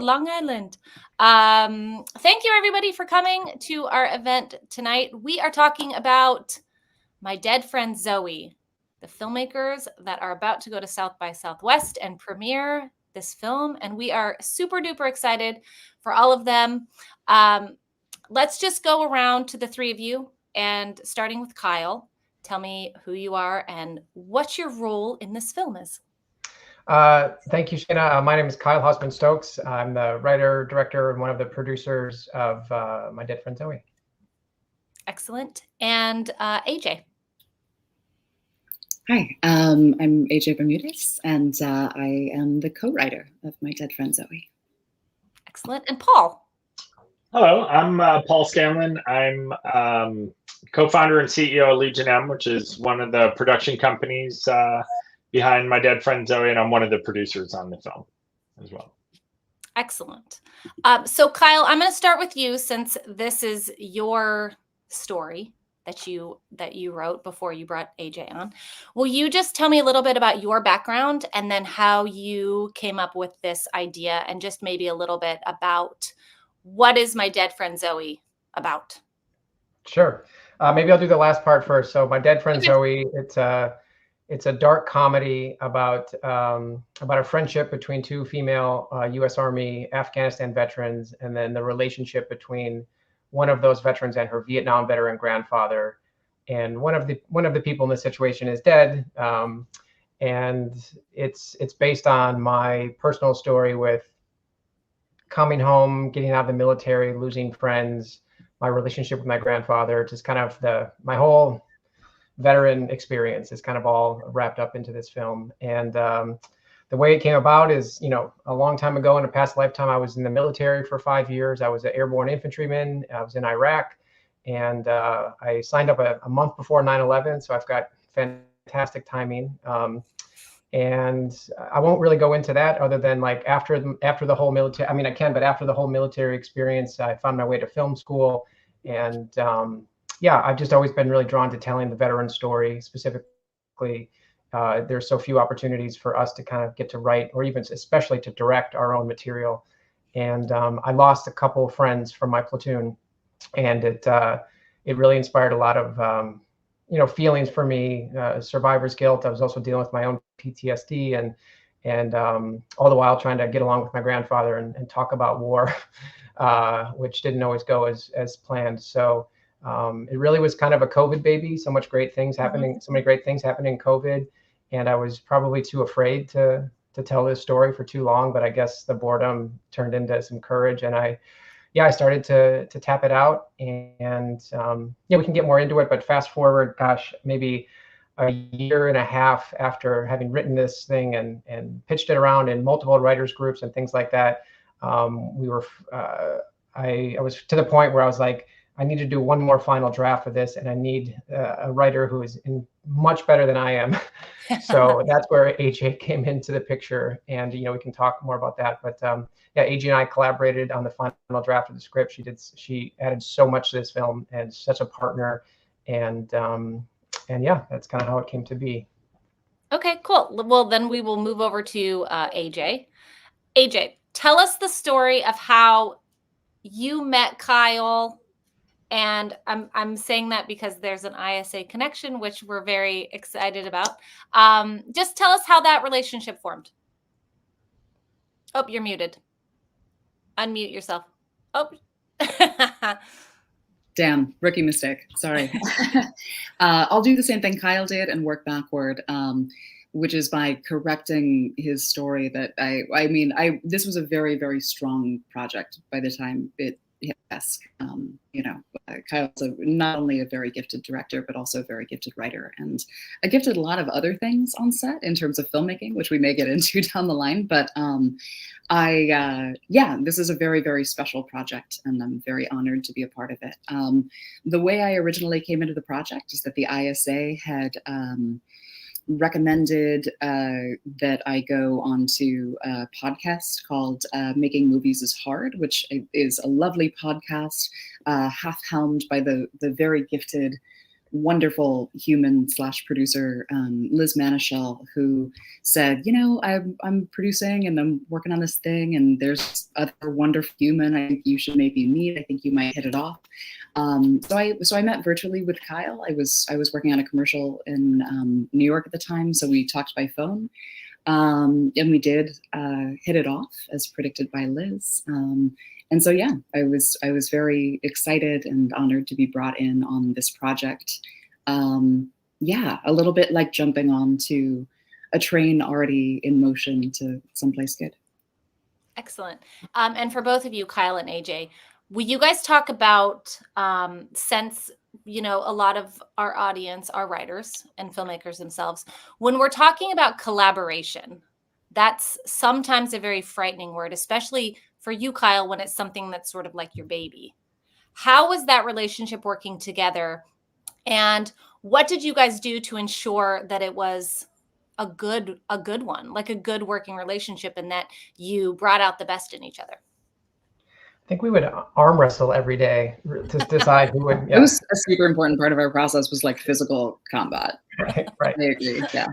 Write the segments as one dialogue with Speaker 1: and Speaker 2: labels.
Speaker 1: Long Island. Thank you, everybody, for coming to our event tonight. We are talking about My Dead Friend Zoe, the filmmakers that are about to go to South by Southwest and premiere this film. And we are super duper excited for all of them. Let's just go around to the three of you, and starting with Kyle, tell me who you are and what your role in this film is.
Speaker 2: Thank you, Shana. My name is Kyle Hausmann-Stokes. I'm the writer, director, and one of the producers of My Dead Friend Zoe.
Speaker 1: Excellent. And AJ.
Speaker 3: Hi, I'm AJ Bermudez, and I am the co-writer of My Dead Friend Zoe.
Speaker 1: Excellent. And Paul.
Speaker 4: Hello, I'm Paul Scanlan. I'm co-founder and CEO of Legion M, which is one of the production companies behind My Dead Friend Zoe, and I'm one of the producers on the film as well.
Speaker 1: Excellent. So Kyle, I'm going to start with you, since this is your story that you wrote before you brought AJ on. Will you just tell me a little bit about your background and then how you came up with this idea, and just maybe a little bit about what is My Dead Friend Zoe about?
Speaker 2: Sure. Maybe I'll do the last part first. So My Dead Friend Zoe, it's a dark comedy about a friendship between two female U.S. Army Afghanistan veterans, and then the relationship between one of those veterans and her Vietnam veteran grandfather. And one of the people in the situation is dead, and it's based on my personal story with coming home, getting out of the military, losing friends, my relationship with my grandfather, just kind of my whole veteran experience is kind of all wrapped up into this film. And the way it came about is, a long time ago in a past lifetime, I was in the military for 5 years. I was an airborne infantryman. I was in Iraq, and I signed up a month before 9/11. So I've got fantastic timing. And I won't really go into that, other than like after the whole military, I mean, I can, but after the whole military experience, I found my way to film school. And yeah, I've just always been really drawn to telling the veteran story. Specifically, there's so few opportunities for us to kind of get to write, or even especially to direct our own material. And I lost a couple of friends from my platoon, and it really inspired a lot of feelings for me, survivor's guilt. I was also dealing with my own PTSD, and all the while trying to get along with my grandfather and talk about war, which didn't always go as planned. So it really was kind of a COVID baby. So many great things happening in COVID, and I was probably too afraid to tell this story for too long. But I guess the boredom turned into some courage, and I started to tap it out. And we can get more into it, but fast forward, gosh, maybe a year and a half after having written this thing and pitched it around in multiple writers groups and things like that, I was to the point where I was like, I need to do one more final draft of this, and I need a writer who is much better than I am. So that's where AJ came into the picture, and we can talk more about that. But AJ and I collaborated on the final draft of the script. She added so much to this film, and such a partner, and yeah, that's kind of how it came to be.
Speaker 1: Okay, cool. Well, then we will move over to AJ. AJ, tell us the story of how you met Kyle. And I'm saying that because there's an ISA connection, which we're very excited about. Just tell us how that relationship formed. Oh, you're muted. Unmute yourself. Oh.
Speaker 3: Damn, rookie mistake. Sorry. I'll do the same thing Kyle did and work backward, which is by correcting his story. That this was a very, very strong project by the time it hit desk. Kyle's not only a very gifted director, but also a very gifted writer, and a gifted a lot of other things on set in terms of filmmaking, which we may get into down the line. But this is a very, very special project, and I'm very honored to be a part of it. The way I originally came into the project is that the ISA had recommended that I go onto a podcast called Making Movies is Hard, which is a lovely podcast, half helmed by the very gifted wonderful human slash producer, Liz Manischel, who said, you know, I'm producing and I'm working on this thing, and there's other wonderful human I think you should maybe meet. I think you might hit it off. So I met virtually with Kyle. I was working on a commercial in New York at the time, so we talked by phone, and we did hit it off as predicted by Liz. And so, yeah, I was very excited and honored to be brought in on this project. Yeah, a little bit like jumping onto a train already in motion to someplace good.
Speaker 1: Excellent. And for both of you, Kyle and AJ, will you guys talk about, since, you know, a lot of our audience are writers and filmmakers themselves, when we're talking about collaboration, that's sometimes a very frightening word, especially for you, Kyle, when it's something that's sort of like your baby. How was that relationship working together? And what did you guys do to ensure that it was a good one, like a good working relationship, and that you brought out the best in each other?
Speaker 2: I think we would arm wrestle every day to decide who would.
Speaker 3: It was a super important part of our process, was like physical combat.
Speaker 2: Right.
Speaker 3: I agree. Yeah.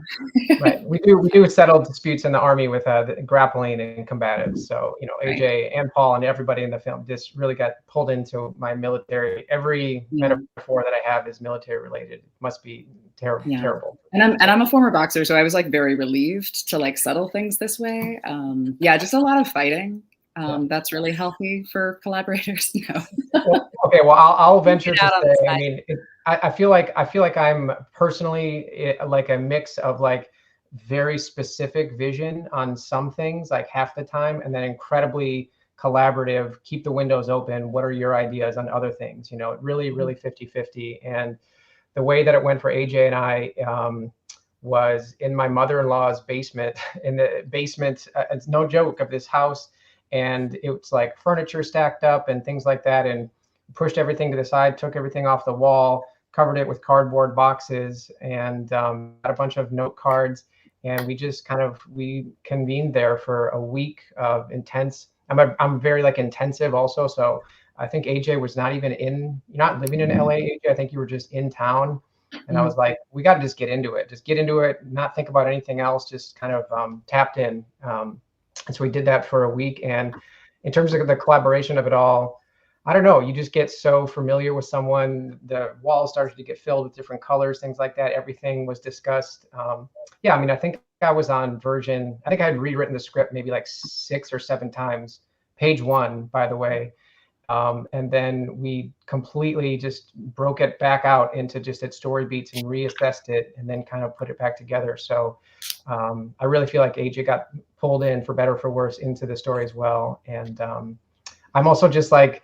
Speaker 2: Right. We do settle disputes in the Army with grappling and combatives. So, you know, AJ and Paul and everybody in the film just really got pulled into my military. Every metaphor that I have is military related. It must be terrible.
Speaker 3: And I'm a former boxer, so I was like very relieved to like settle things this way. Yeah, just a lot of fighting. That's really healthy for collaborators. No.
Speaker 2: Okay, well, I'll venture to say, I mean, I feel like I'm personally like a mix of like very specific vision on some things, like half the time, and then incredibly collaborative, keep the windows open. What are your ideas on other things? You know, it really 50-50. And the way that it went for AJ and I was in my mother-in-law's basement, in the basement, it's no joke, of this house. And it's like furniture stacked up and things like that, and pushed everything to the side, took everything off the wall, covered it with cardboard boxes, and had a bunch of note cards. And we just we convened there for a week of intense. I'm very like intensive also. So I think AJ was not living in LA, AJ. I think you were just in town. And I was like, we got to just get into it, not think about anything else, just kind of tapped in. And so we did that for a week. And in terms of the collaboration of it all, I don't know, you just get so familiar with someone. The walls started to get filled with different colors, things like that. Everything was discussed. Yeah, I mean, I think I had rewritten the script maybe like 6 or 7 times. Page 1, by the way. And then we completely just broke it back out into just its story beats and reassessed it, and then kind of put it back together. So I really feel like AJ got pulled in, for better or for worse, into the story as well. And I'm also just like,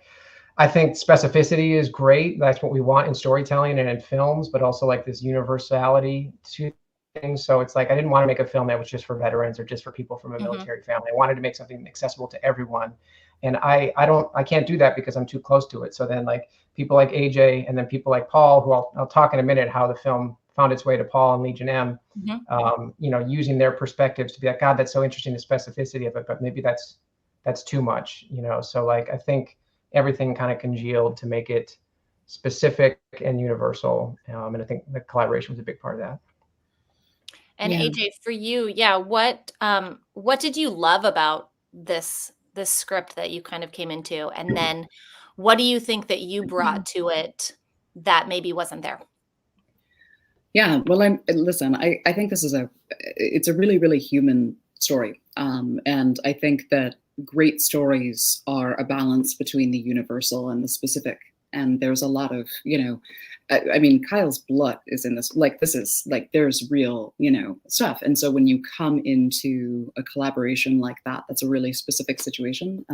Speaker 2: I think specificity is great. That's what we want in storytelling and in films, but also like this universality to things. So it's like, I didn't want to make a film that was just for veterans or just for people from a military family. I wanted to make something accessible to everyone. And I can't do that because I'm too close to it. So then like people like AJ and then people like Paul, who I'll talk in a minute, how the film found its way to Paul and Legion M, you know, using their perspectives to be like, God, that's so interesting, the specificity of it, but maybe that's too much, you know? So like, I think everything kind of congealed to make it specific and universal. And I think the collaboration was a big part of that.
Speaker 1: And AJ, for you, what did you love about this script that you kind of came into? And then what do you think that you brought to it that maybe wasn't there?
Speaker 3: Yeah, well, I think this is it's a really, really human story. And I think that great stories are a balance between the universal and the specific. And there's a lot of, you know, I mean, Kyle's blood is in this, like, this is like, there's real, you know, stuff. And so when you come into a collaboration like that, that's a really specific situation.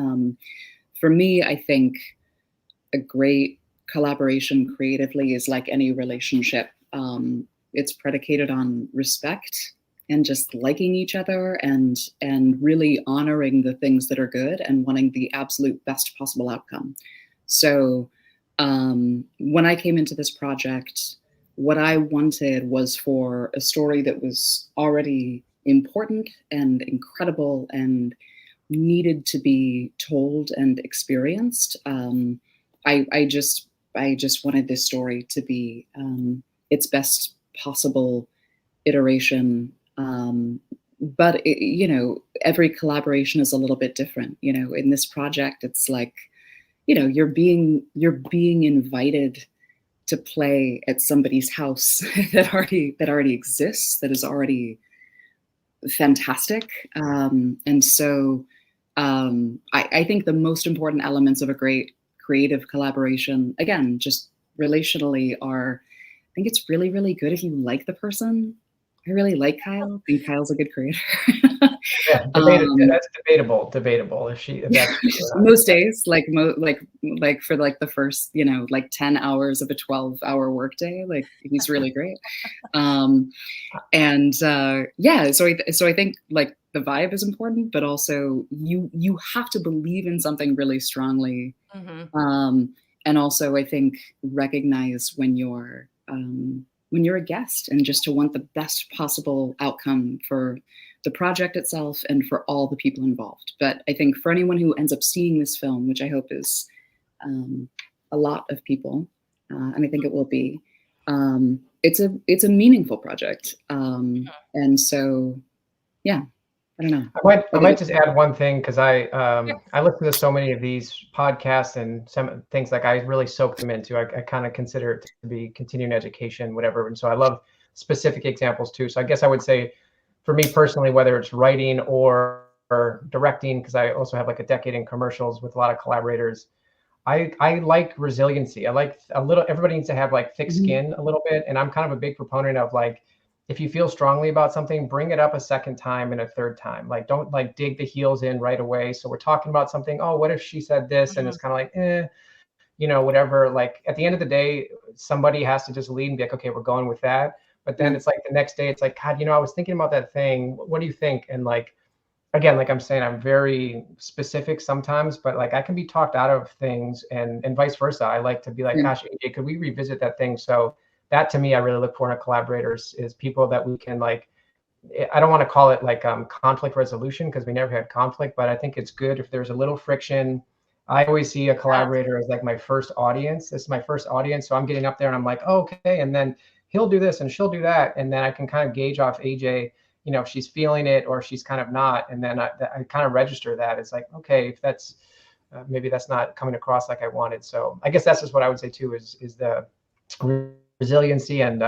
Speaker 3: For me, I think a great collaboration creatively is like any relationship. It's predicated on respect and just liking each other and really honoring the things that are good and wanting the absolute best possible outcome. So when I came into this project, what I wanted was for a story that was already important and incredible and needed to be told and experienced. I just wanted this story to be its best possible iteration. But you know, every collaboration is a little bit different. You know, in this project, it's like, you know, you're being invited to play at somebody's house that already exists, that is already fantastic. And so I think the most important elements of a great creative collaboration, again, just relationally, are, I think it's really, really good if you like the person. I really like Kyle. I think Kyle's a good creator.
Speaker 2: Yeah, that's debatable. If that's
Speaker 3: most days, like for like the first, you know, like 10 hours of a 12-hour workday, like he's really great. Yeah, so I think like the vibe is important, but also you have to believe in something really strongly. And also I think recognize when you're a guest, and just to want the best possible outcome for the project itself and for all the people involved. But I think for anyone who ends up seeing this film, which I hope is a lot of people, and I think it will be, it's a meaningful project. And so, yeah, I don't know.
Speaker 2: I might just add one thing, because I listen to so many of these podcasts, and some things like I really soak them into. I kind of consider it to be continuing education, whatever. And so I love specific examples too. So I guess I would say, for me personally, whether it's writing or directing, because I also have like a decade in commercials with a lot of collaborators, I like resiliency. I like everybody needs to have like thick skin a little bit. And I'm kind of a big proponent of like, if you feel strongly about something, bring it up a second time and a third time. Like, don't like dig the heels in right away. So we're talking about something, oh, what if she said this? And it's kind of like, you know, whatever. Like at the end of the day, somebody has to just lead and be like, okay, we're going with that. But then it's like the next day, it's like, God, you know, I was thinking about that thing. What do you think? And like, again, like I'm saying, I'm very specific sometimes, but like I can be talked out of things, and vice versa. I like to be like, gosh, AJ, could we revisit that thing? So that, to me, I really look for in a collaborators is people that we can like, I don't want to call it like conflict resolution, because we never had conflict, but I think it's good if there's a little friction. I always see a collaborator as like my first audience. This is my first audience. So I'm getting up there and I'm like, oh, okay. And then he'll do this and she'll do that. And then I can kind of gauge off AJ, you know, if she's feeling it or she's kind of not. And then I kind of register that. It's like, okay, if that's maybe that's not coming across like I wanted. So I guess that's just what I would say too, is the resiliency, and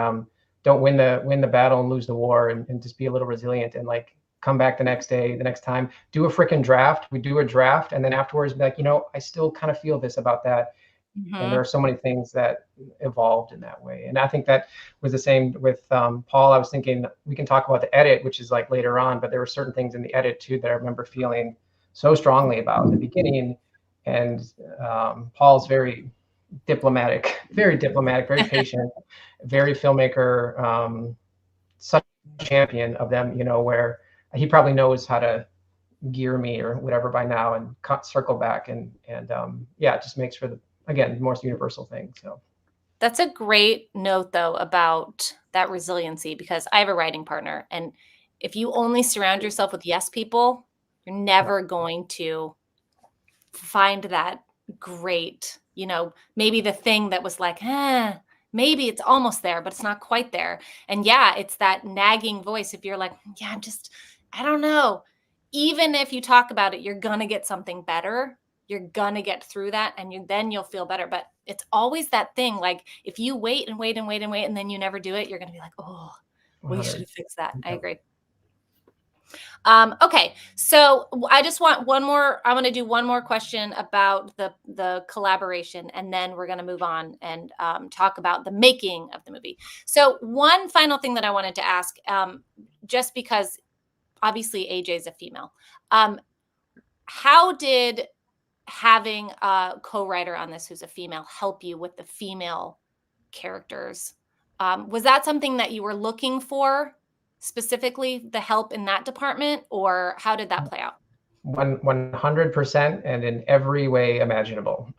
Speaker 2: don't win the battle and lose the war, and just be a little resilient, and like come back the next day, the next time, do a freaking draft. We do a draft, and then afterwards be like, you know, I still kind of feel this about that. And there are so many things that evolved in that way. And I think that was the same with Paul. I was thinking we can talk about the edit, which is like later on, but there were certain things in the edit too that I remember feeling so strongly about in the beginning. And Paul's very diplomatic, very patient, very filmmaker, such a champion of them, you know, where he probably knows how to gear me or whatever by now, and circle back, and yeah, it just makes for the, again, more universal thing. So
Speaker 1: that's a great note though about that resiliency, because I have a writing partner, and if you only surround yourself with yes people, you're never going to find that great, you know, maybe the thing that was like, maybe it's almost there, but it's not quite there. And yeah, it's that nagging voice. If you're like, yeah, I don't know. Even if you talk about it, you're going to get something better. You're going to get through that, and then you'll feel better. But it's always that thing. Like if you wait and wait and wait and wait, and then you never do it, you're going to be like, oh, we should have fixed that. I agree. Okay, so I just want one more. I'm going to do one more question about the collaboration, and then we're going to move on and talk about the making of the movie. So one final thing that I wanted to ask, just because obviously AJ is a female, how did having a co-writer on this who's a female help you with the female characters? Was that something that you were looking for? Specifically the help in that department, or how did that play out?
Speaker 2: 100%, and in every way imaginable.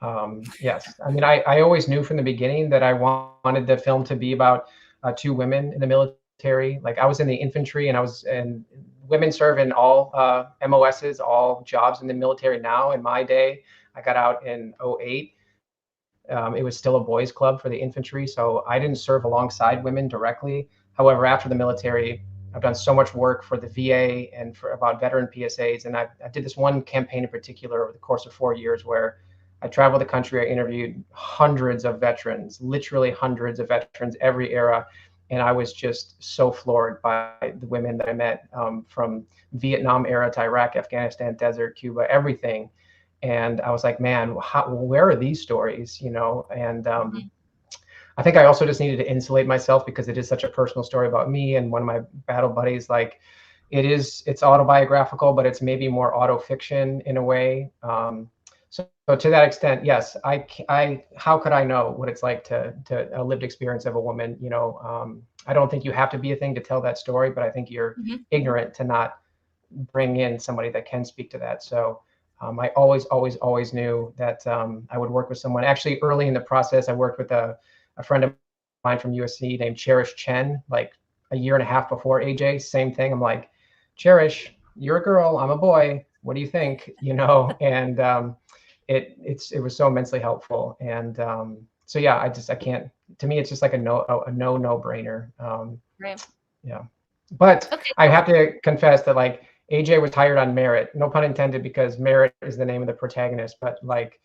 Speaker 2: Yes, I mean, I always knew from the beginning that I wanted the film to be about two women in the military. Like I was in the infantry, and women serve in all MOSs, all jobs in the military now. In my day, I got out in 2008. it was still a boys' club for the infantry, so I didn't serve alongside women directly. However, after the military, I've done so much work for the VA and for about veteran PSAs, and I did this one campaign in particular over the course of 4 years where I traveled the country. I interviewed hundreds of veterans, literally hundreds of veterans, every era. And I was just so floored by the women that I met, from Vietnam era to Iraq, Afghanistan, desert, Cuba, everything. And I was like, man, where are these stories? You know, and I think I also just needed to insulate myself because it is such a personal story about me and one of my battle buddies. Like, it's autobiographical, but it's maybe more auto fiction in a way. So to that extent, yes, how could I know what it's like to a lived experience of a woman? You know, I don't think you have to be a thing to tell that story, but I think you're ignorant to not bring in somebody that can speak to that. So I always knew that I would work with someone. Actually, early in the process, I worked with a friend of mine from USC named Cherish Chen, like a year and a half before AJ. Same thing. I'm like, Cherish, you're a girl, I'm a boy. What do you think? You know, and it was so immensely helpful. And so yeah, I can't. To me, it's just like a no brainer.
Speaker 1: Right.
Speaker 2: Yeah, but
Speaker 1: Okay.
Speaker 2: I have to confess that like AJ was hired on merit, no pun intended, because merit is the name of the protagonist. But like,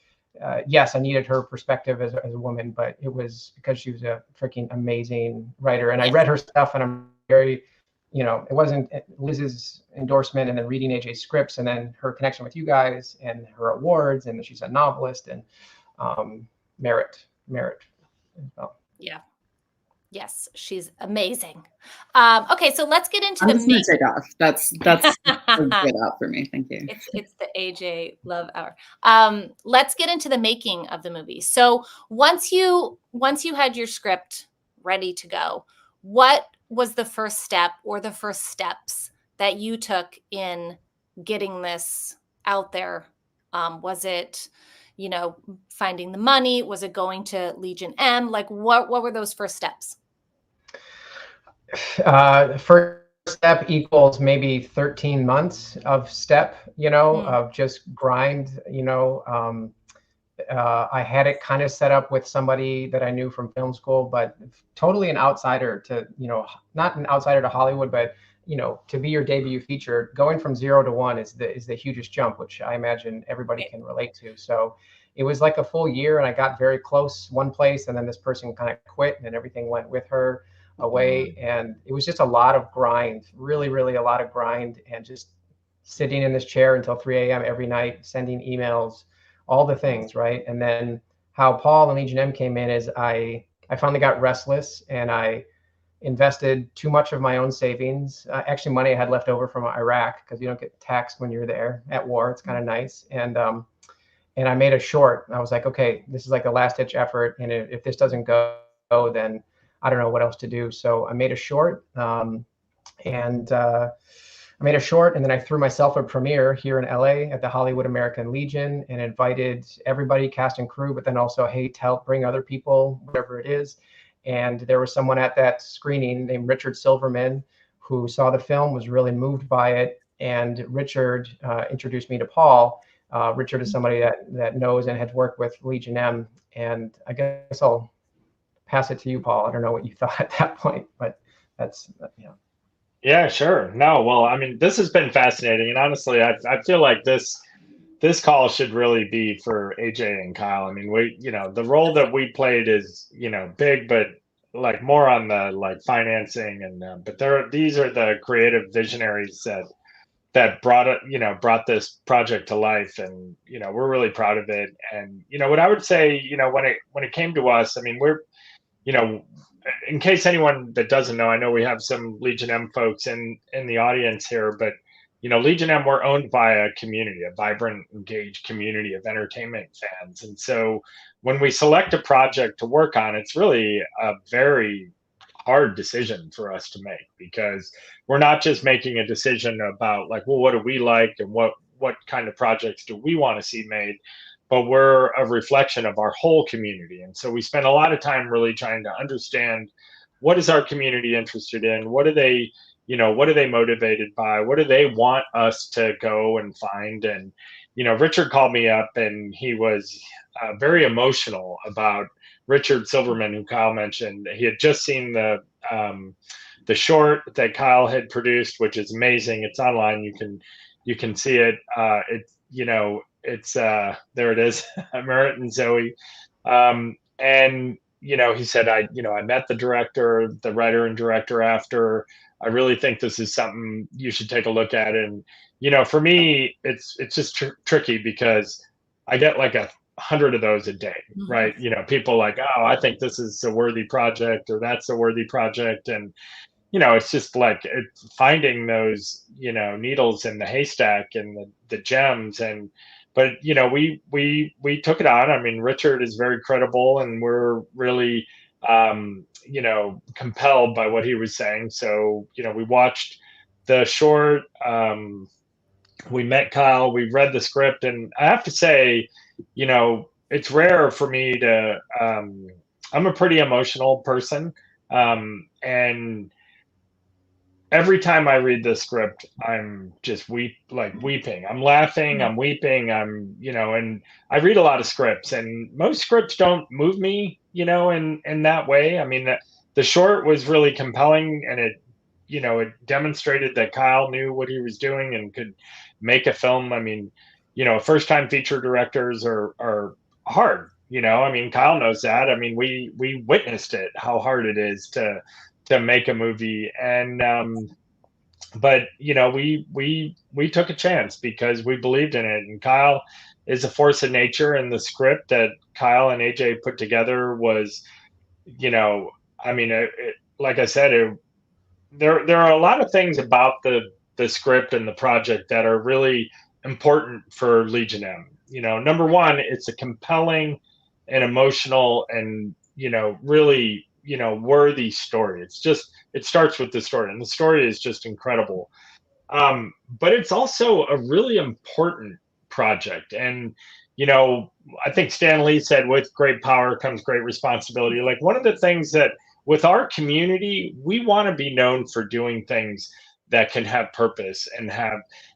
Speaker 2: yes, I needed her perspective as a woman, but it was because she was a freaking amazing writer, and I read her stuff, and I'm very, you know, it wasn't Liz's endorsement and then reading AJ's scripts and then her connection with you guys and her awards, and she's a novelist, and merit as well.
Speaker 1: Yeah. Yes, she's amazing. Okay, so let's get into
Speaker 3: I'm just gonna take off. That's a good out for me. Thank you.
Speaker 1: It's the AJ Love Hour. Let's get into the making of the movie. So once you had your script ready to go, what was the first step or the first steps that you took in getting this out there? Was it, you know, finding the money? Was it going to Legion M? Like, what were those first steps?
Speaker 2: First step equals maybe 13 months of step, you know, of just grind, you know. I had it kind of set up with somebody that I knew from film school, but totally an outsider to, you know, not an outsider to Hollywood, but, you know, to be your debut feature, going from 0 to 1 is the hugest jump, which I imagine everybody can relate to. So it was like a full year, and I got very close one place, and then this person kind of quit, and then everything went with her away. And it was just a lot of grind, really, really a lot of grind, and just sitting in this chair until 3 a.m. every night, sending emails, all the things, right? And then how Paul and Legion M came in is I finally got restless, and I invested too much of my own savings, actually money I had left over from Iraq, because you don't get taxed when you're there at war. It's kind of nice. And I made a short. I was like, okay, this is like a last ditch effort, and if this doesn't go, then I don't know what else to do. So I made a short, and then I threw myself a premiere here in LA at the Hollywood American Legion and invited everybody, cast and crew, but then also, hey, bring other people, whatever it is. And there was someone at that screening named Richard Silverman who saw the film, was really moved by it. And Richard introduced me to Paul. Richard is somebody that knows and has worked with Legion M. And I guess I'll pass it to you, Paul. I don't know what you thought at that point, but that's, yeah.
Speaker 4: Yeah, sure. No, well, I mean, this has been fascinating, and honestly, I feel like this call should really be for AJ and Kyle. I mean, we, you know, the role that we played is, you know, big, but like more on the like financing, and but these are the creative visionaries that brought this project to life, and you know, we're really proud of it. And you know, what I would say, you know, when it came to us, I mean, we're, you know, in case anyone that doesn't know, I know we have some Legion M folks in the audience here, but you know, Legion M, we're owned by a community, a vibrant, engaged community of entertainment fans. And so when we select a project to work on, it's really a very hard decision for us to make, because we're not just making a decision about like, well, what do we like and what kind of projects do we want to see made, but we're a reflection of our whole community. And so we spend a lot of time really trying to understand, what is our community interested in? What are they, you know, what are they motivated by? What do they want us to go and find? And Richard called me up and he was very emotional about Richard Silverman, who Kyle mentioned. He had just seen the short that Kyle had produced, which is amazing. It's online. You can see it. It's there it is, Merritt and Zoe. And he said, I met the director, the writer and director after. I really think this is something you should take a look at. And for me, it's just tricky because I get like 100 of those a day, right? People like, oh, I think this is a worthy project or that's a worthy project. And, it's just like it's finding those, needles in the haystack and the gems. But we took it on. I mean, Richard is very credible and we're really, compelled by what he was saying. So, we watched the short, we met Kyle, we read the script, and I have to say, it's rare for me to, I'm a pretty emotional person. And every time I read the script, I'm just weeping. I'm laughing, I'm weeping, and I read a lot of scripts, and most scripts don't move me, in that way. I mean, the short was really compelling, and it demonstrated that Kyle knew what he was doing and could make a film. I mean, first-time feature directors are hard. I mean, Kyle knows that. I mean, we witnessed it, how hard it is to make a movie. And but we took a chance because we believed in it. And Kyle is a force of nature, and the script that Kyle and AJ put together was, I mean, like I said, there are a lot of things about the script and the project that are really important for Legion M. Number one, it's a compelling and emotional and really worthy story. It starts with the story, and the story is just incredible. But it's also a really important project. And I think Stan Lee said, with great power comes great responsibility. Like, one of the things that with our community, we want to be known for doing things that can have purpose and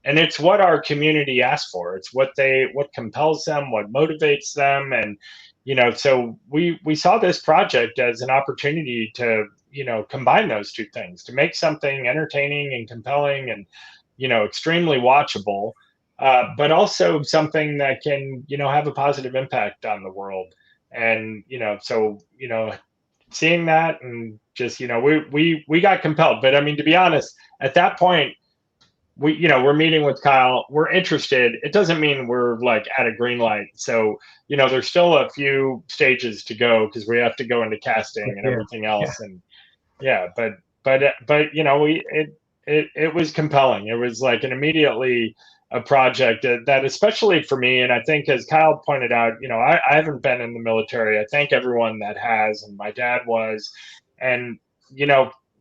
Speaker 4: it's what our community asks for. It's what compels them, what motivates them. And so we saw this project as an opportunity to combine those two things, to make something entertaining and compelling and extremely watchable, but also something that can have a positive impact on the world. And so seeing that and just we got compelled. But I mean, to be honest, at that point, we're meeting with Kyle, we're interested. It doesn't mean we're like at a green light. So there's still a few stages to go because we have to go into casting and everything else. And but it was compelling. It was like an immediately a project that especially for me, and I think as Kyle pointed out, I haven't been in the military. I thank everyone that has, and my dad was. And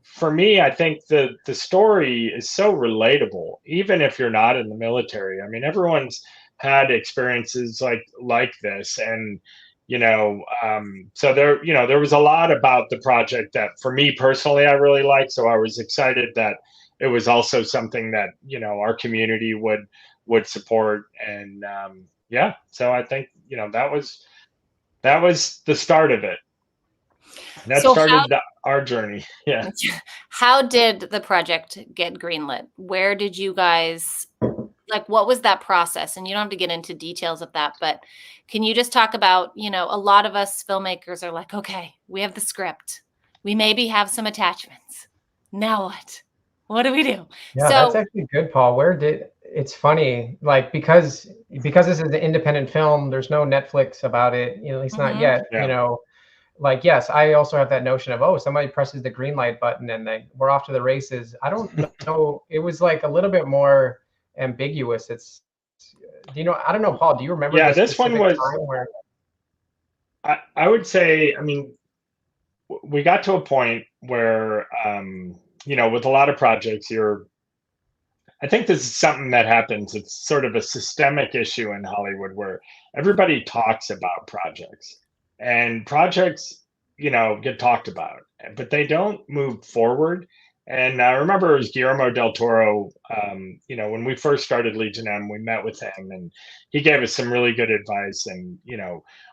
Speaker 4: for me, I think the story is so relatable, even if you're not in the military. I mean, everyone's had experiences like this. And so there was a lot about the project that for me personally I really liked. So I was excited that it was also something that our community would support. And so I think that was the start of it. That started our journey. Yeah.
Speaker 1: How did the project get greenlit? Where did you guys, what was that process? And you don't have to get into details of that, but can you just talk about, a lot of us filmmakers are like, okay, we have the script. We maybe have some attachments. Now what? What do we do?
Speaker 2: Yeah, that's actually good, Paul. It's funny, because this is an independent film, there's no Netflix about it, at least not yet, yes, I also have that notion of, oh, somebody presses the green light button and we're off to the races. I don't know. It was like a little bit more ambiguous. I don't know, Paul, do you remember?
Speaker 4: Yeah, this one was, I would say, I mean, we got to a point where, with a lot of projects, I think this is something that happens. It's sort of a systemic issue in Hollywood where everybody talks about projects. And projects, get talked about, but they don't move forward. And I remember it was Guillermo del Toro. When we first started Legion M, we met with him, and he gave us some really good advice. And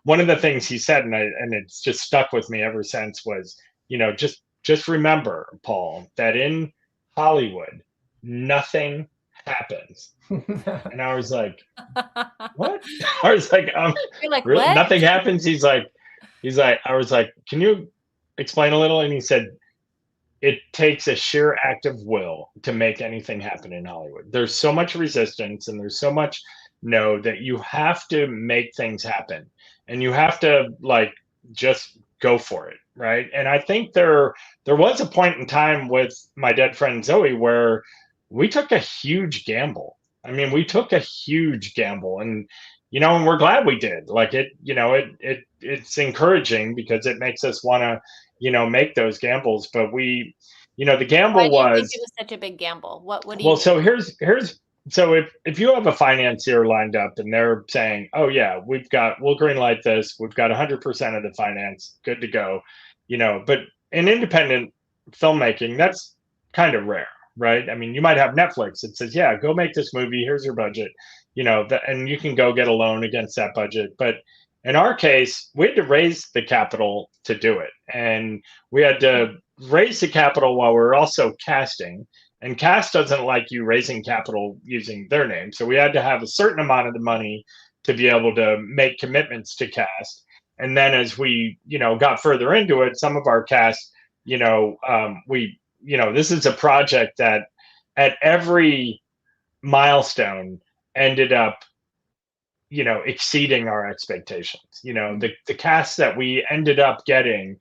Speaker 4: one of the things he said, and it's just stuck with me ever since, was just remember, Paul, that in Hollywood, nothing happens. And I was like, what? I was like,
Speaker 1: You're like,
Speaker 4: really?
Speaker 1: what?
Speaker 4: Nothing happens. He's like, I was like, can you explain a little? And he said, it takes a sheer act of will to make anything happen in Hollywood. There's so much resistance and there's so much no that you have to make things happen, and you have to just go for it, right? And I think there was a point in time with My Dead Friend Zoe where we took a huge gamble. I mean, we took a huge gamble, and and we're glad we did. It's encouraging because it makes us want to make those gambles. But we, the gamble
Speaker 1: Why do you
Speaker 4: was,
Speaker 1: think it was such a big gamble? What do you
Speaker 4: well,
Speaker 1: mean?
Speaker 4: so here's so if you have a financier lined up and they're saying, oh yeah, we'll green light this, we've got 100% of the finance, good to go, but in independent filmmaking, that's kind of rare, right? I mean, you might have Netflix that says, yeah, go make this movie, here's your budget, and you can go get a loan against that budget. But in our case, we had to raise the capital to do it. And we had to raise the capital while we were also casting. And cast doesn't like you raising capital using their name. So we had to have a certain amount of the money to be able to make commitments to cast. And then as we, got further into it, some of our cast, this is a project that at every milestone ended up exceeding our expectations. The cast that we ended up getting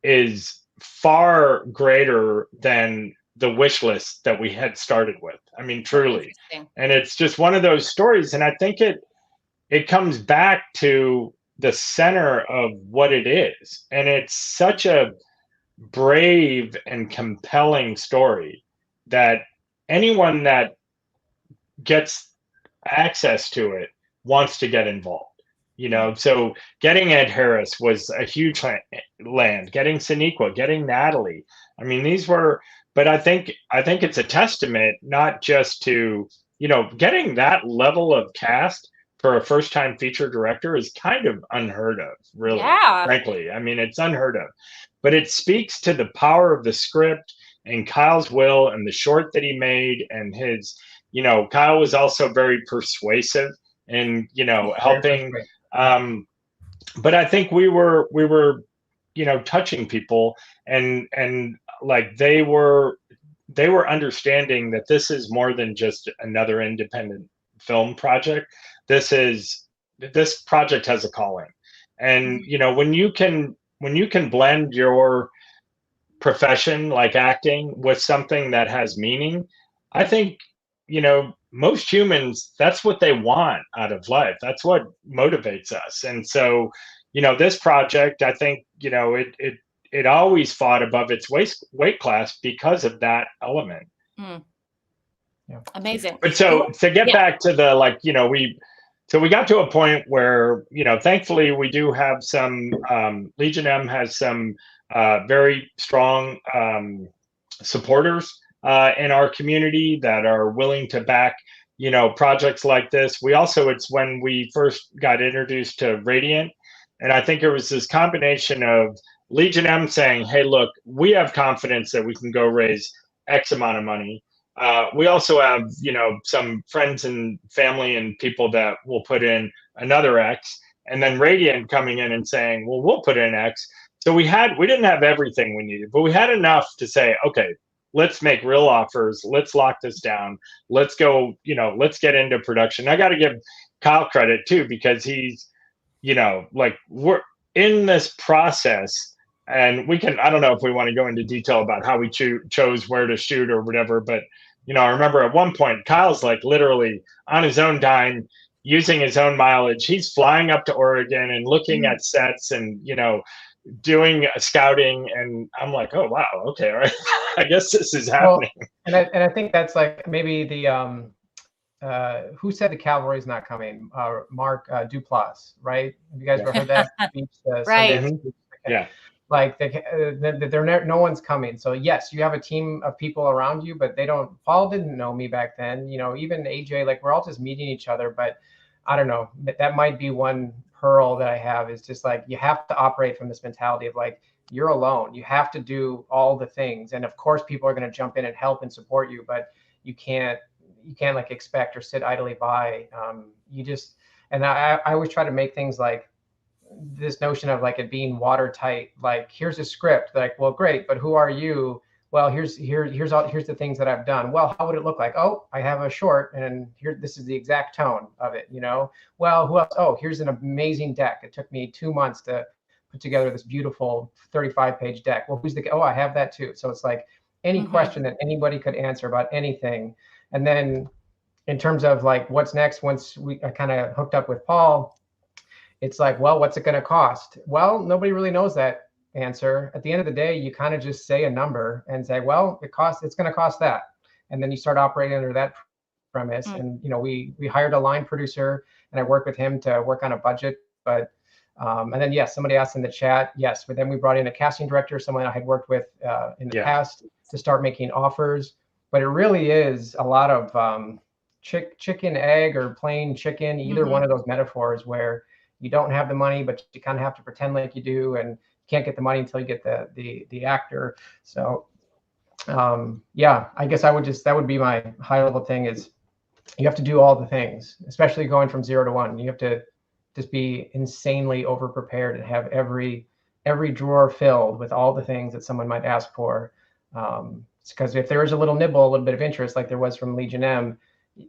Speaker 4: is far greater than the wish list that we had started with. I mean, truly. And it's just one of those stories. And I think it comes back to the center of what it is. And it's such a brave and compelling story that anyone that gets access to it wants to get involved. So getting Ed Harris was a huge land, getting Sonequa, getting Natalie. I mean, but I think it's a testament not just to, getting that level of cast for a first-time feature director is kind of unheard of, really.
Speaker 1: Yeah.
Speaker 4: Frankly. I mean, it's unheard of. But it speaks to the power of the script and Kyle's will and the short that he made, and his, Kyle was also very persuasive and helping. But I think we were touching people, and they were understanding that this is more than just another independent film project. This project has a calling, and when you can blend your profession like acting with something that has meaning, I think most humans, that's what they want out of life. That's what motivates us. And so, this project, I think, it always fought above its weight class because of that element.
Speaker 1: Mm. Yeah. Amazing.
Speaker 4: But so to get back to the, we got to a point where, thankfully we do have some, Legion M has some very strong supporters in our community that are willing to back, projects like this. We also, it's when we first got introduced to Radiant. And I think it was this combination of Legion M saying, hey, look, we have confidence that we can go raise X amount of money. We also have, some friends and family and people that will put in another X, and then Radiant coming in and saying, well, we'll put in X. So we didn't have everything we needed, but we had enough to say, okay, let's make real offers. Let's lock this down. Let's go, let's get into production. I got to give Kyle credit too, because he's, we're in this process, and I don't know if we want to go into detail about how we chose where to shoot or whatever, but, I remember at one point, Kyle's literally on his own dime, using his own mileage. He's flying up to Oregon and looking at sets and, doing scouting, and I'm like, oh wow, okay, all right. I guess this is happening.
Speaker 2: Well, and I think that's maybe the who said the cavalry's not coming? Mark Duplass, right? Have you guys ever heard that speech?
Speaker 1: Right.
Speaker 2: Okay.
Speaker 4: Yeah.
Speaker 2: Like no one's coming. So yes, you have a team of people around you, but they don't. Paul didn't know me back then. You know, even AJ, like we're all just meeting each other. But I don't know. That might be one pearl that I have, is just like, you have to operate from this mentality of like, you're alone. You have to do all the things. And of course, people are going to jump in and help and support you, but you can't like expect or sit idly by. And I always try to make things like this notion of like it being watertight. Like, here's a script. Like, well, great, but who are you? Well, here's the things that I've done. Well, how would it look like? Oh, I have a short, and this is the exact tone of it. You know. Well, who else? Oh, here's an amazing deck. It took me 2 months to put together this beautiful 35-page deck. Well, oh, I have that too. So it's like any question that anybody could answer about anything. And then in terms of like what's next, once I kind of hooked up with Paul, it's like, well, what's it going to cost? Well, nobody really knows that answer. At the end of the day, you kind of just say a number and say, well, it's going to cost that. And then you start operating under that premise. And, you know, we hired a line producer, and I worked with him to work on a budget. But, and then, yes, somebody asked in the chat, yes, but then we brought in a casting director, someone I had worked with in the past, to start making offers. But it really is a lot of chicken, egg, or plain chicken, either one of those metaphors where you don't have the money, but you kind of have to pretend like you do, and you can't get the money until you get the actor. So yeah, I guess that would be my high level thing, is you have to do all the things, especially going from 0 to 1. You have to just be insanely over prepared and have every drawer filled with all the things that someone might ask for. Because if there is a little nibble, a little bit of interest, like there was from Legion M,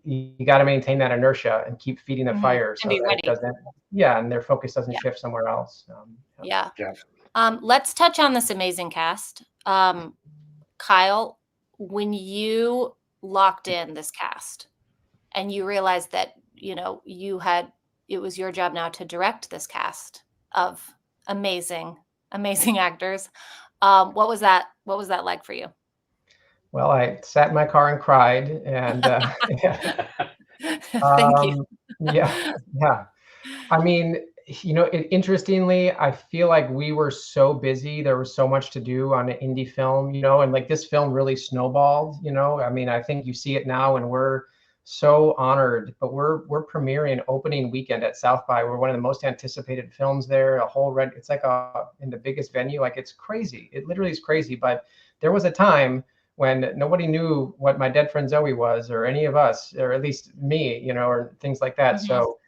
Speaker 2: you got to maintain that inertia and keep feeding the fire, so that it doesn't, and their focus doesn't shift somewhere else.
Speaker 1: Let's touch on this amazing cast. Kyle, when you locked in this cast and you realized that, you know, it was your job now to direct this cast of amazing actors, what was that like for you?
Speaker 2: Well, I sat in my car and cried, and
Speaker 1: Thank you.
Speaker 2: Yeah. I mean, you know, interestingly, I feel like we were so busy. There was so much to do on an indie film, you know, and like this film really snowballed, you know. I mean, I think you see it now, and we're so honored. But we're premiering opening weekend at South by. We're one of the most anticipated films there. It's like in the biggest venue. Like, it's crazy. It literally is crazy. But there was a time when nobody knew what My Dead Friend Zoe was, or any of us, or at least me, you know, or things like that. So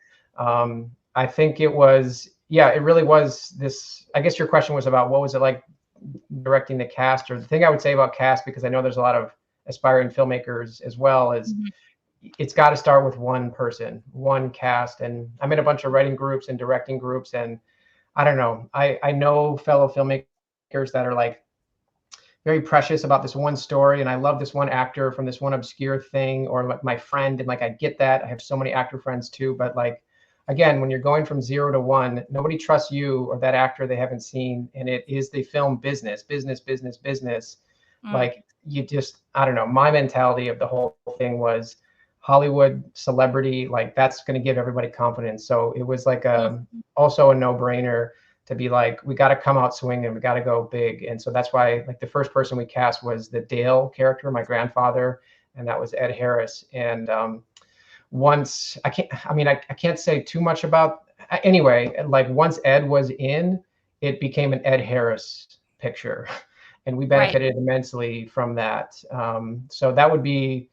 Speaker 2: I think it really was this. I guess your question was about what was it like directing the cast, or the thing I would say about cast, because I know there's a lot of aspiring filmmakers as well, is it's got to start with one person, one cast. And I'm in a bunch of writing groups and directing groups, and I don't know, I know fellow filmmakers that are like very precious about this one story, and I love this one actor from this one obscure thing, or like my friend, and like I get that. I have so many actor friends too, but like, again, when you're going from 0 to 1, nobody trusts you or that actor they haven't seen, and it is the film business. Like, you just, I don't know, my mentality of the whole thing was Hollywood celebrity, like that's going to give everybody confidence. So it was like also a no-brainer to be like, we got to come out swinging, we got to go big. And so that's why, like, the first person we cast was the Dale character, my grandfather, and that was Ed Harris. And once I can't say too much about, anyway, like once Ed was in, it became an Ed Harris picture, and we benefited immensely from that. So that would be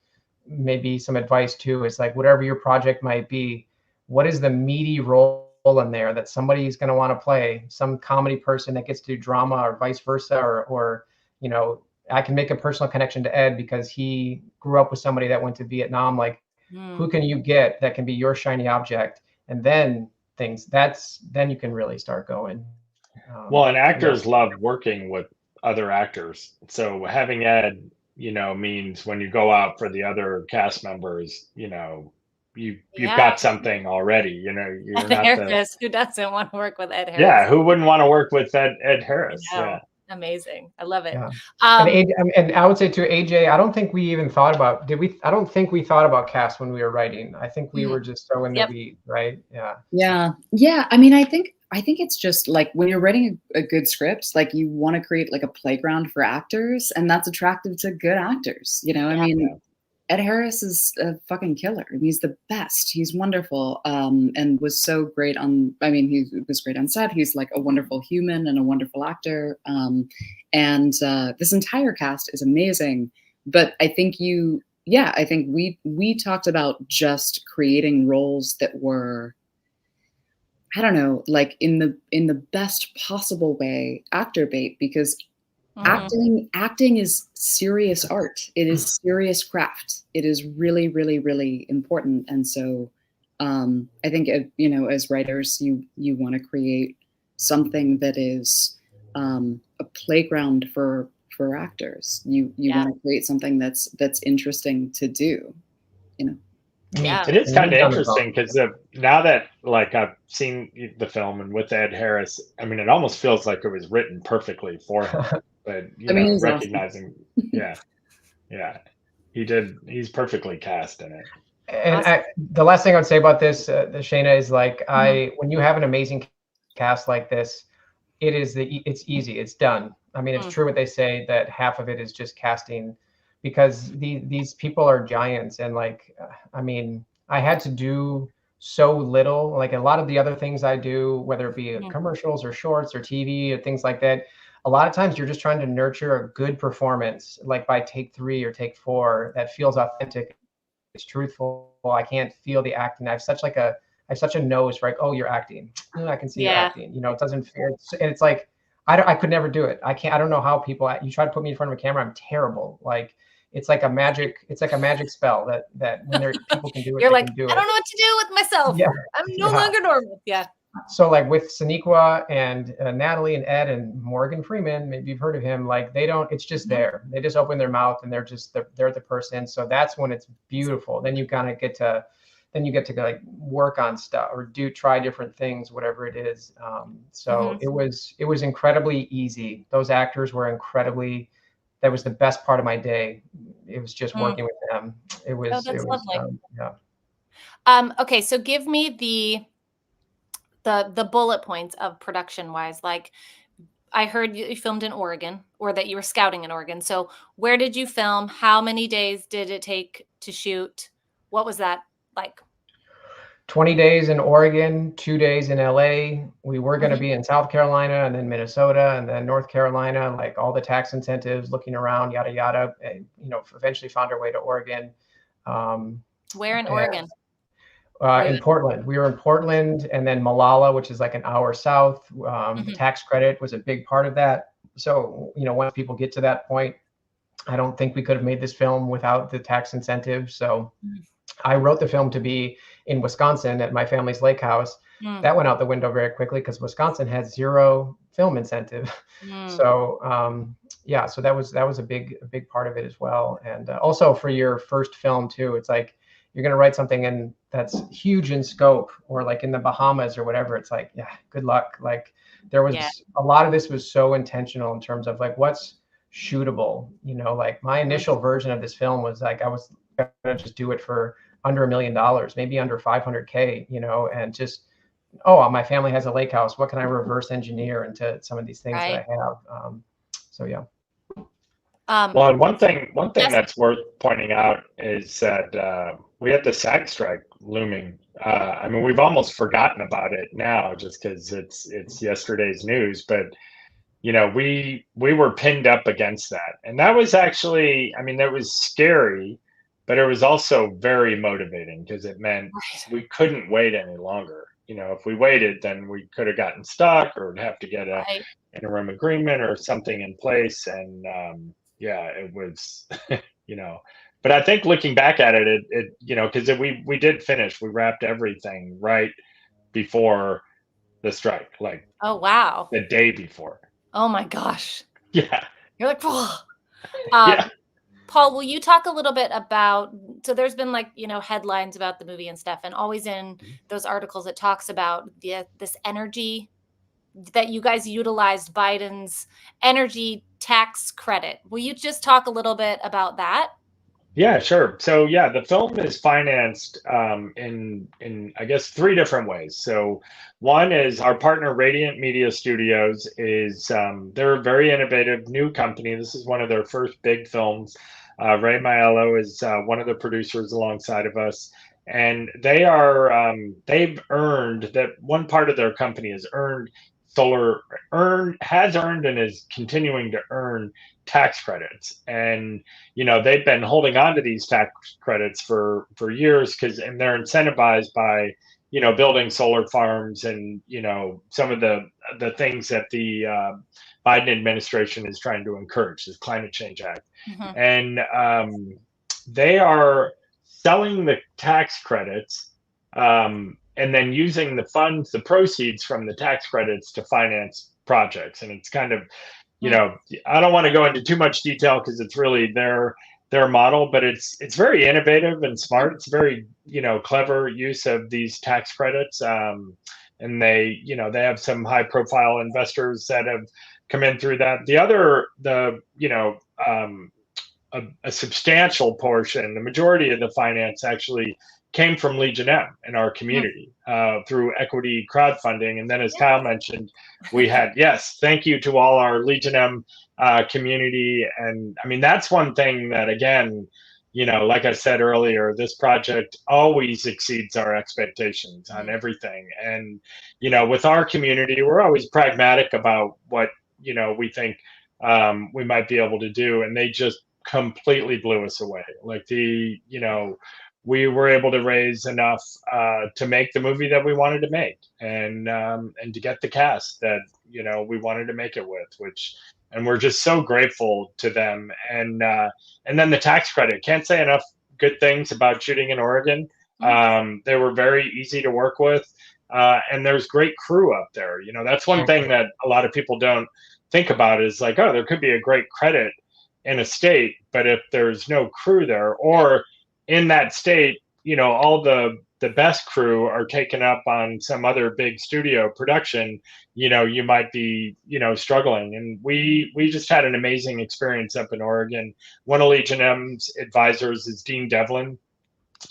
Speaker 2: maybe some advice too, is like, whatever your project might be, what is the meaty role in there that somebody's going to want to play? Some comedy person that gets to do drama, or vice versa, or you know, I can make a personal connection to Ed because he grew up with somebody that went to Vietnam. Like, who can you get that can be your shiny object? And then then you can really start going.
Speaker 4: Well, and actors love working with other actors. So having Ed, you know, means when you go out for the other cast members, you know, you've got something already, you know. You're
Speaker 1: Ed Harris, who doesn't want to work with Ed Harris?
Speaker 4: Yeah, who wouldn't want to work with Ed Harris? Yeah.
Speaker 1: Amazing. I love it.
Speaker 2: Yeah. And I would say to AJ, I don't think we even thought about, I don't think we thought about cast when we were writing. I think we were just so in the weeds, right? Yeah.
Speaker 3: Yeah. I mean, I think I think it's just like when you're writing a good script, like you want to create like a playground for actors, and that's attractive to good actors. You know, I mean, Ed Harris is a fucking killer. He's the best. He's wonderful, and was so great on. I mean, he was great on set. He's like a wonderful human and a wonderful actor. And this entire cast is amazing. But I think I think we talked about just creating roles that were, I don't know, like in the best possible way, actor bait, because acting is serious art. It is serious craft. It is really, really, really important. And so I think, you know, as writers, you want to create something that is a playground for actors. You want to create something that's interesting to do, you know.
Speaker 1: Yeah.
Speaker 4: It is kind of interesting because now that like I've seen the film and with Ed Harris, I mean, it almost feels like it was written perfectly for him. But you know, recognizing, awesome. He's perfectly cast in it.
Speaker 2: And
Speaker 1: Awesome.
Speaker 2: the last thing I would say about this, Shayna, is like when you have an amazing cast like this, it's easy, it's done. I mean, it's true what they say that half of it is just casting, because these people are giants. And like, I mean, I had to do so little. Like a lot of the other things I do, whether it be commercials or shorts or TV or things like that, a lot of times you're just trying to nurture a good performance, like by take 3 or take 4, that feels authentic, it's truthful. I can't feel the acting. I have such a nose for like, oh, you're acting. I can see you're acting. You know, it doesn't feel. And it's like, I could never do it. I can't. I don't know how people. You try to put me in front of a camera, I'm terrible. Like it's like a magic spell that when people can do it,
Speaker 1: you're like,
Speaker 2: can do
Speaker 1: I don't know what to do with myself.
Speaker 2: Yeah.
Speaker 1: I'm no longer normal. Yeah.
Speaker 2: So like with Sonequa and Natalie and Ed and Morgan Freeman, maybe you've heard of him. Like they don't. It's just there. They just open their mouth and they're the person. So that's when it's beautiful. Then you kind of get to. Then you get to like work on stuff or try different things, whatever it is. So it was incredibly easy. Those actors were incredibly. That was the best part of my day. It was just working with them. It was.
Speaker 1: That's lovely.
Speaker 2: Yeah.
Speaker 1: Okay, so give me the bullet points of production wise. Like I heard you filmed in Oregon, or that you were scouting in Oregon. So where did you film? How many days did it take to shoot? What was that like?
Speaker 2: 20 days in Oregon, 2 days in LA. We were going to be in South Carolina and then Minnesota and then North Carolina, like all the tax incentives, looking around, yada, yada. And, you know, eventually found our way to Oregon.
Speaker 1: Where in Oregon?
Speaker 2: In Portland. We were in Portland, and then Malala, which is like an hour south. The tax credit was a big part of that. So, you know, once people get to that point, I don't think we could have made this film without the tax incentive. So I wrote the film to be in Wisconsin at my family's lake house. That went out the window very quickly because Wisconsin has 0 film incentive. So so that was a big part of it as well. And also for your first film too, it's like you're going to write something that's huge in scope, or like in the Bahamas or whatever. It's like, yeah, good luck. Like there was a lot of this was so intentional in terms of like what's shootable. You know, like my initial version of this film was like I was going to just do it for under $1 million, maybe under 500K, you know, and just, my family has a lake house. What can I reverse engineer into some of these things that I have? So, yeah.
Speaker 4: Well, and one thing that's worth pointing out is that we had the SAG strike looming. I mean, we've almost forgotten about it now just because it's yesterday's news, but you know, we were pinned up against that. And that was actually, I mean, that was scary, but it was also very motivating because it meant we couldn't wait any longer. You know, if we waited, then we could have gotten stuck or would have to get an interim agreement or something in place. And it was, you know, but I think looking back at it, you know, because we did finish, we wrapped everything right before the strike, like the day before.
Speaker 1: Oh my gosh.
Speaker 4: Yeah.
Speaker 1: You're like, Paul, will you talk a little bit about, so there's been like, you know, headlines about the movie and stuff, and always in those articles it talks about this energy that you guys utilized, Biden's energy tax credit. Will you just talk a little bit about that?
Speaker 4: Yeah, sure. So yeah, the film is financed in I guess 3 different ways. So one is our partner Radiant Media Studios is they're a very innovative new company. This is one of their first big films. Ray Maiello is one of the producers alongside of us, and they are they've earned that one part of their company has earned has earned and is continuing to earn tax credits. And they've been holding on to these tax credits for years and they're incentivized by building solar farms and some of the things that the Biden administration is trying to encourage, this Climate Change Act. And they are selling the tax credits and then using the proceeds from the tax credits to finance projects. And it's kind of I don't want to go into too much detail because it's really their model, but it's very innovative and smart. It's very clever use of these tax credits, and they have some high profile investors that have come in through that. A substantial portion, the majority of the finance actually came from Legion M in our community through equity crowdfunding. And then, as Kyle mentioned, we had, thank you to all our Legion M community. And I mean, that's one thing that, again, like I said earlier, this project always exceeds our expectations on everything. And, with our community, we're always pragmatic about what, we think we might be able to do. And they just completely blew us away. Like we were able to raise enough to make the movie that we wanted to make, and to get the cast that we wanted to make it with, and we're just so grateful to them. And then the tax credit, can't say enough good things about shooting in Oregon. They were very easy to work with, and there's great crew up there. That's one thing that a lot of people don't think about, is like, oh, there could be a great credit in a state, but if there's no crew there, or in that state, all the best crew are taken up on some other big studio production, you might be, struggling. And we just had an amazing experience up in Oregon. One of Legion M's advisors is Dean Devlin.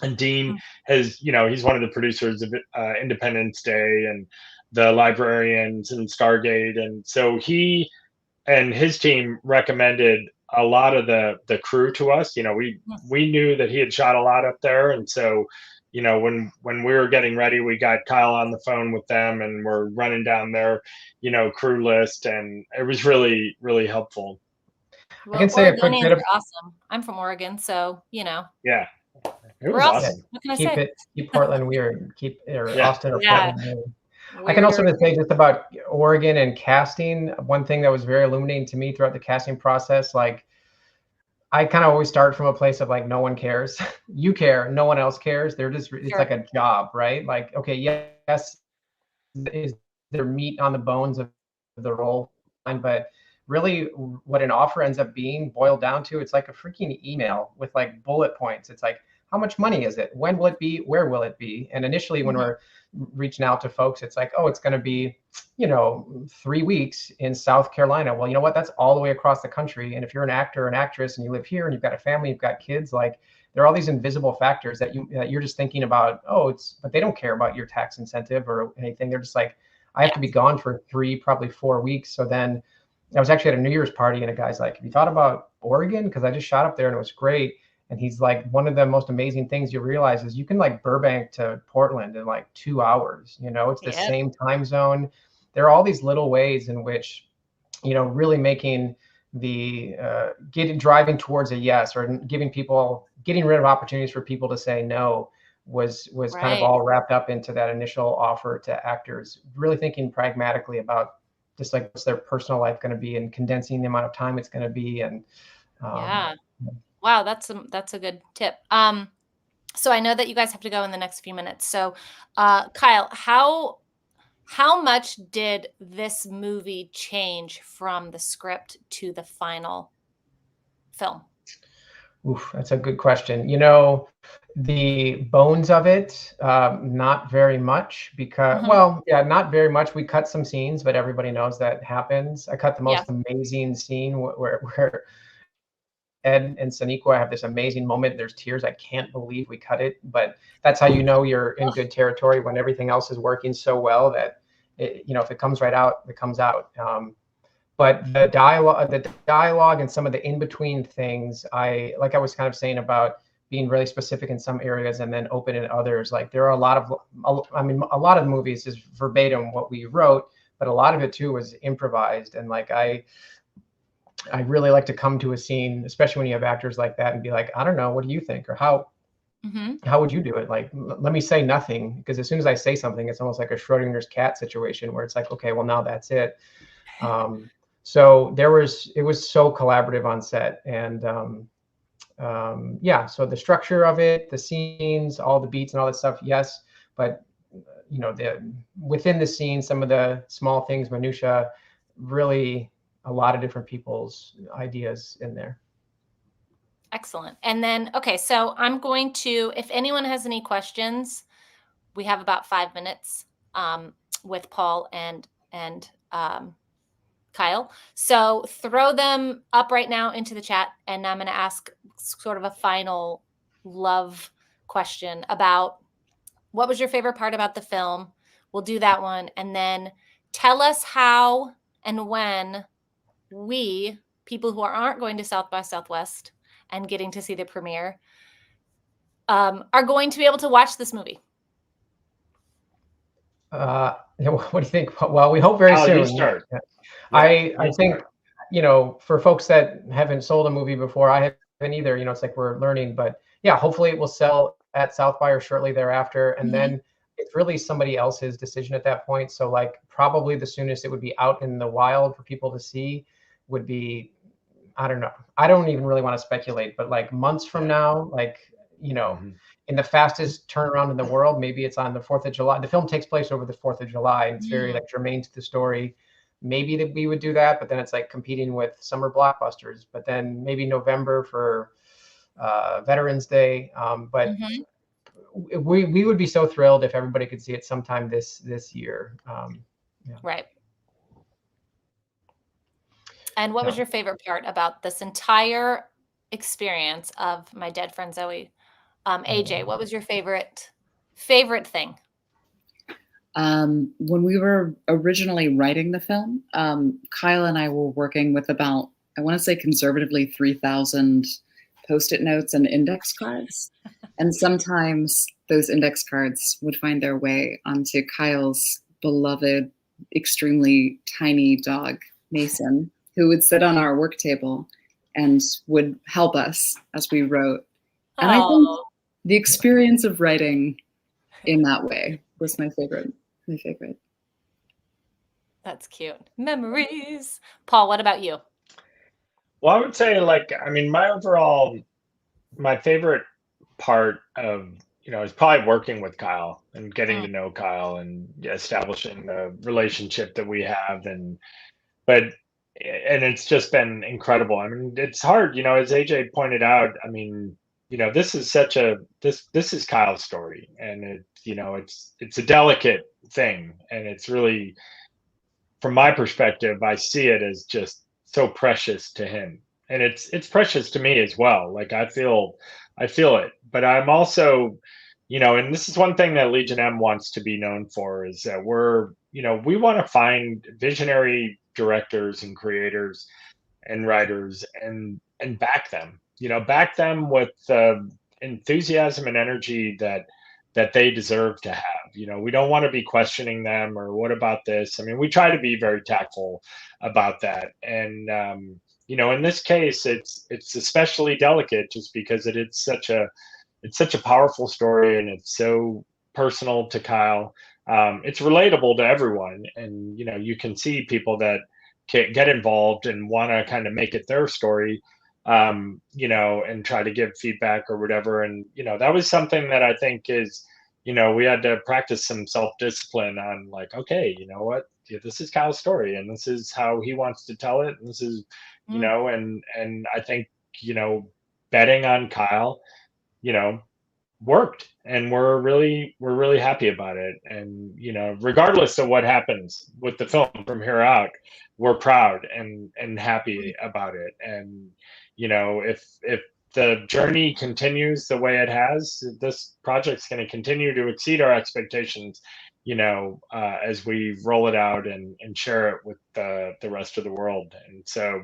Speaker 4: And Dean has, he's one of the producers of Independence Day and The Librarians and Stargate. And so he and his team recommended a lot of the crew to us. We knew that he had shot a lot up there, and so when we were getting ready, we got Kyle on the phone with them, and we're running down their crew list, and it was really, really helpful.
Speaker 1: Well, I can say a quick bit of awesome. I'm from Oregon, so
Speaker 4: yeah,
Speaker 1: it was awesome. What can I say?
Speaker 2: Keep Portland weird. Austin or Portland weird. I can also say just about Oregon and casting, one thing that was very illuminating to me throughout the casting process, like I kind of always start from a place of like, no one cares. You care, no one else cares. They're just, it's like a job, right? Like, okay, yes, is there meat on the bones of the role, but really what an offer ends up being boiled down to, it's like a freaking email with like bullet points. It's like, how much money is it? When will it be? Where will it be? And initially when we're reaching out to folks, it's like, oh, it's going to be, 3 weeks in South Carolina. Well, you know what? That's all the way across the country. And if you're an actor or an actress and you live here and you've got a family, you've got kids, like there are all these invisible factors that you're just thinking about, but they don't care about your tax incentive or anything. They're just like, I have to be gone for 3, probably 4 weeks. So then I was actually at a New Year's party and a guy's like, have you thought about Oregon? Because I just shot up there and it was great. And he's like, one of the most amazing things you realize is you can like Burbank to Portland in like 2 hours. It's the same time zone. There are all these little ways in which, really making the driving towards a yes, or getting rid of opportunities for people to say no was kind of all wrapped up into that initial offer to actors. Really thinking pragmatically about just like what's their personal life going to be and condensing the amount of time it's going to be. And
Speaker 1: wow, that's a good tip. So I know that you guys have to go in the next few minutes. So, Kyle, how much did this movie change from the script to the final film?
Speaker 2: Oof, that's a good question. The bones of it, not very much because, not very much. We cut some scenes, but everybody knows that happens. I cut the most amazing scene where Ed and Sonequa have this amazing moment. There's tears. I can't believe we cut it, but that's how you know you're in good territory, when everything else is working so well that if it comes right out, it comes out. But the dialogue and some of the in-between things, I was kind of saying about being really specific in some areas and then open in others. Like there are a lot of movies is verbatim what we wrote, but a lot of it too was improvised. And like I really like to come to a scene, especially when you have actors like that, and be like, I don't know, what do you think? Or how would you do it? Like, let me say nothing, because as soon as I say something, it's almost like a Schrodinger's cat situation where it's like, okay, well now that's it. So it was so collaborative on set, and so the structure of it, the scenes, all the beats and all that stuff, yes, but within the scene, some of the small things, minutia, really a lot of different people's ideas in there.
Speaker 1: Excellent. And then, okay, so I'm going to, if anyone has any questions, we have about 5 minutes with Paul and Kyle. So throw them up right now into the chat, and I'm going to ask sort of a final love question about what was your favorite part about the film. We'll do that one. And then tell us how and when we, people who aren't going to South by Southwest and getting to see the premiere, are going to be able to watch this movie.
Speaker 2: What do you think? Well, we hope very soon.
Speaker 4: You start.
Speaker 2: I think, for folks that haven't sold a movie before, I haven't either, it's like we're learning, but yeah, hopefully it will sell at South by or shortly thereafter. And then it's really somebody else's decision at that point. So like probably the soonest it would be out in the wild for people to see would be, I don't know. I don't even really want to speculate, but like months from now, like, in the fastest turnaround in the world, maybe it's on the 4th of July. The film takes place over the 4th of July, and it's very like germane to the story. Maybe that we would do that, but then it's like competing with summer blockbusters. But then maybe November for Veterans Day. But we would be so thrilled if everybody could see it sometime this year.
Speaker 1: Right. And what was your favorite part about this entire experience of My Dead Friend Zoe? AJ, what was your favorite thing?
Speaker 3: When we were originally writing the film, Kyle and I were working with about, I want to say conservatively, 3,000 Post-it notes and index cards. And sometimes those index cards would find their way onto Kyle's beloved, extremely tiny dog, Mason, who would sit on our work table and would help us as we wrote. And I think the experience of writing in that way was my favorite.
Speaker 1: That's cute. Memories. Paul, what about you?
Speaker 4: Well, I would say, my favorite part of, is probably working with Kyle and getting to know Kyle and establishing the relationship that we have. And it's just been incredible. I mean, it's hard, as AJ pointed out. I mean, this is this is Kyle's story, and it's a delicate thing, and it's really, from my perspective, I see it as just so precious to him, and it's precious to me as well. Like I feel it, but I'm also, and this is one thing that Legion M wants to be known for, is that we want to find visionary directors and creators and writers and back them, back them with enthusiasm and energy that they deserve to have. We don't want to be questioning them or what about this. I mean, we try to be very tactful about that. And, in this case, it's especially delicate just because it's such a powerful story, and it's so personal to Kyle. It's relatable to everyone. And, you can see people that get involved and want to kind of make it their story, and try to give feedback or whatever. And, that was something that I think is, we had to practice some self-discipline on, like, okay, you know what, this is Kyle's story and this is how he wants to tell it. And this is, and I think, betting on Kyle, worked, and we're really happy about it. And regardless of what happens with the film from here out, we're proud and happy about it. And if the journey continues the way it has, this project's going to continue to exceed our expectations, as we roll it out and share it with the rest of the world. And so,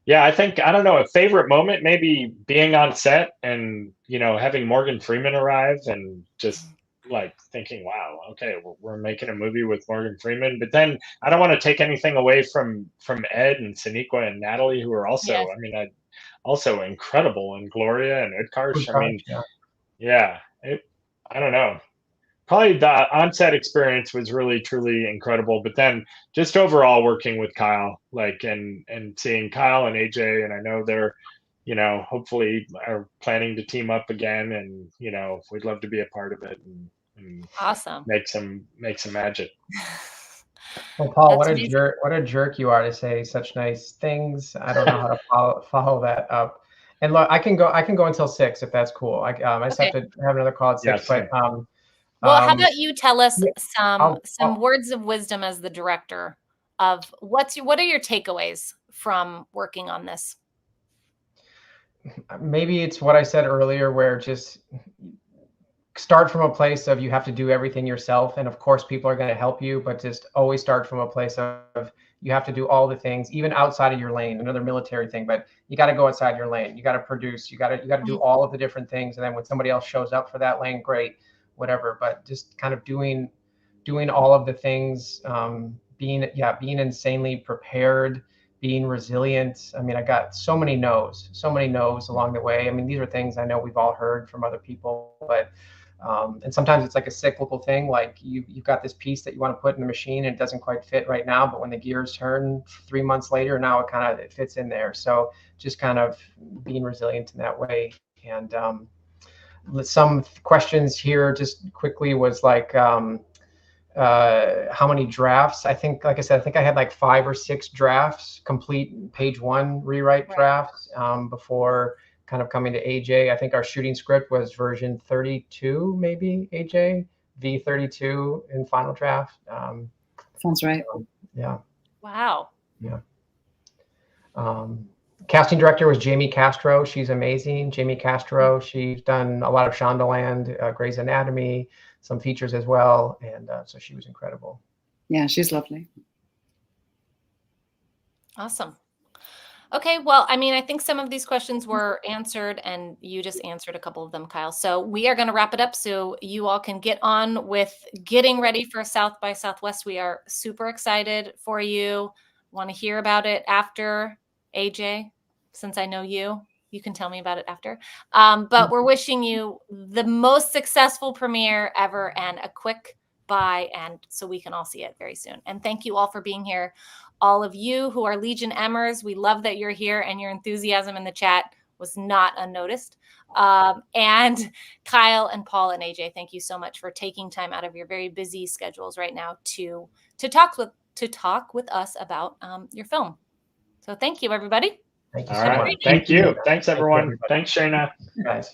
Speaker 4: yeah, I don't know, a favorite moment, maybe being on set and, having Morgan Freeman arrive and just like thinking, wow, okay, we're making a movie with Morgan Freeman. But then I don't want to take anything away from Ed and Sonequa and Natalie, who are also,
Speaker 1: Yes.
Speaker 4: I mean, also incredible, and Gloria and Utkarsh. I mean,
Speaker 2: yeah.
Speaker 4: I don't know. Probably the onset experience was really truly incredible, but then just overall working with Kyle, like and seeing Kyle and AJ, and I know they're hopefully are planning to team up again, and we'd love to be a part of it and
Speaker 1: Awesome.
Speaker 4: make some magic.
Speaker 2: Well, Paul,
Speaker 1: That's
Speaker 2: what a
Speaker 1: amazing.
Speaker 2: jerk! What a jerk you are to say such nice things. I don't know how to follow that up. And look, I can go until 6 if that's cool. I just have to have another call at 6.
Speaker 4: Yeah,
Speaker 2: But
Speaker 1: well, how about you tell us
Speaker 2: I'll-
Speaker 1: some words of wisdom as the director of what are your takeaways from working on this?
Speaker 2: maybe it's what I said earlier, where just start from a place of you have to do everything yourself, and of course people are going to help you, but just always start from a place of you have to do all the things, even outside of your lane. Another military thing, but you got to go outside your lane. You got to produce. You got to do all of the different things, and then when somebody else shows up for that lane, great, whatever. But just kind of doing all of the things, being insanely prepared, being resilient. I mean, I got so many no's along the way. I mean, these are things I know we've all heard from other people, but and sometimes it's like a cyclical thing. Like you've got this piece that you want to put in the machine and it doesn't quite fit right now, but when the gears turn 3 months later, now it fits in there. So just kind of being resilient in that way. And some questions here just quickly was like, how many drafts? I think, like I said, I think I had like 5 or 6 drafts, complete page 1 rewrite drafts before kind of coming to AJ. I think our shooting script was version 32, maybe, AJ, V32 in final draft.
Speaker 3: Sounds right.
Speaker 2: Yeah.
Speaker 1: Wow.
Speaker 2: Yeah. Casting director was Jamie Castro. She's amazing. Jamie Castro. She's done a lot of Shondaland, Grey's Anatomy, some features as well. And so she was incredible.
Speaker 3: Yeah, she's lovely.
Speaker 1: Awesome. Okay, well, I mean, I think some of these questions were answered, and you just answered a couple of them, Kyle. So we are going to wrap it up so you all can get on with getting ready for South by Southwest. We are super excited for you. Want to hear about it after, AJ? Since I know you can tell me about it after. But we're wishing you the most successful premiere ever and a quick bye, and so we can all see it very soon. And thank you all for being here. All of you who are Legion Emmers, we love that you're here, and your enthusiasm in the chat was not unnoticed. And Kyle and Paul and AJ, thank you so much for taking time out of your very busy schedules right now to talk with us about your film. So thank you, everybody.
Speaker 2: Thank you
Speaker 4: All
Speaker 2: so
Speaker 4: right.
Speaker 2: much.
Speaker 4: Thank you. Thanks, everyone. Thanks, Shayna.
Speaker 2: Guys.